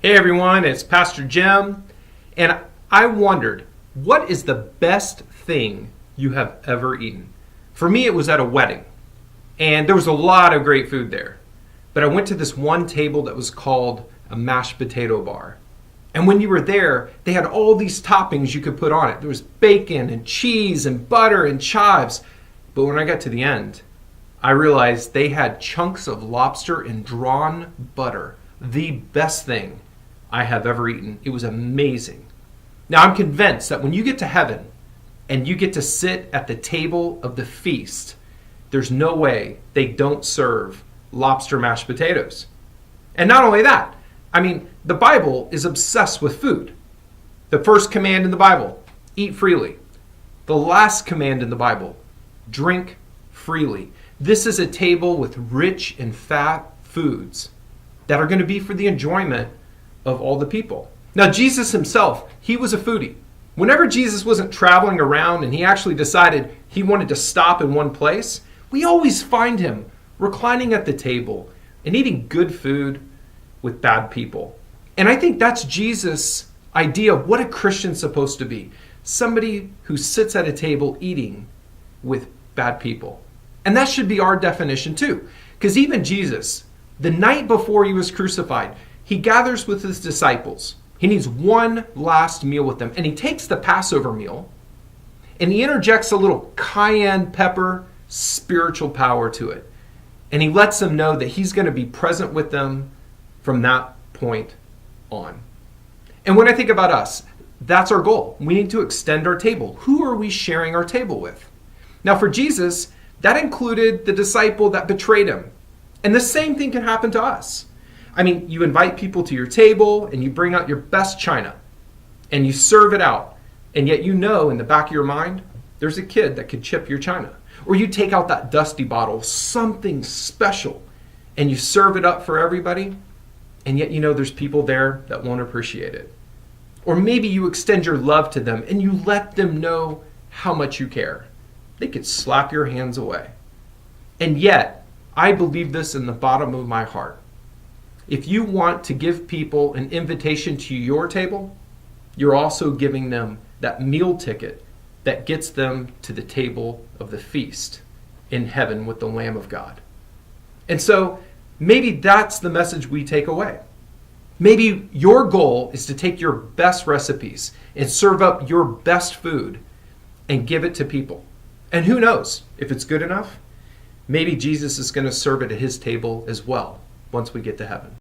Hey everyone, it's Pastor Jim, and I wondered, what is the best thing you have ever eaten? For me, it was at a wedding, and there was a lot of great food there. But I went to this one table that was called a mashed potato bar. And when you were there, they had all these toppings you could put on it. There was bacon and cheese and butter and chives. But when I got to the end, I realized they had chunks of lobster and drawn butter. The best thing I have ever eaten. It was amazing. Now I'm convinced that when you get to heaven and you get to sit at the table of the feast, there's no way they don't serve lobster mashed potatoes. And not only that, the Bible is obsessed with food. The first command in the Bible, eat freely. The last command in the Bible, drink freely. This is a table with rich and fat foods that are going to be for the enjoyment of all the people. Now, Jesus himself, he was a foodie. Whenever Jesus wasn't traveling around and he actually decided he wanted to stop in one place, we always find him reclining at the table and eating good food with bad people. And I think that's Jesus' idea of what a Christian's supposed to be. Somebody who sits at a table eating with bad people. And that should be our definition too. Because even Jesus, the night before he was crucified, he gathers with his disciples. He needs one last meal with them. And he takes the Passover meal and he interjects a little cayenne pepper spiritual power to it. And he lets them know that he's going to be present with them from that point on. And when I think about us, that's our goal. We need to extend our table. Who are we sharing our table with? Now for Jesus, that included the disciple that betrayed him. And the same thing can happen to us. You invite people to your table and you bring out your best china and you serve it out. And yet in the back of your mind, there's a kid that could chip your china. Or you take out that dusty bottle, something special, and you serve it up for everybody. And yet there's people there that won't appreciate it. Or maybe you extend your love to them and you let them know how much you care. They could slap your hands away. And yet, I believe this in the bottom of my heart. If you want to give people an invitation to your table, you're also giving them that meal ticket that gets them to the table of the feast in heaven with the Lamb of God. And so maybe that's the message we take away. Maybe your goal is to take your best recipes and serve up your best food and give it to people. And who knows, if it's good enough, maybe Jesus is going to serve it at his table as well once we get to heaven.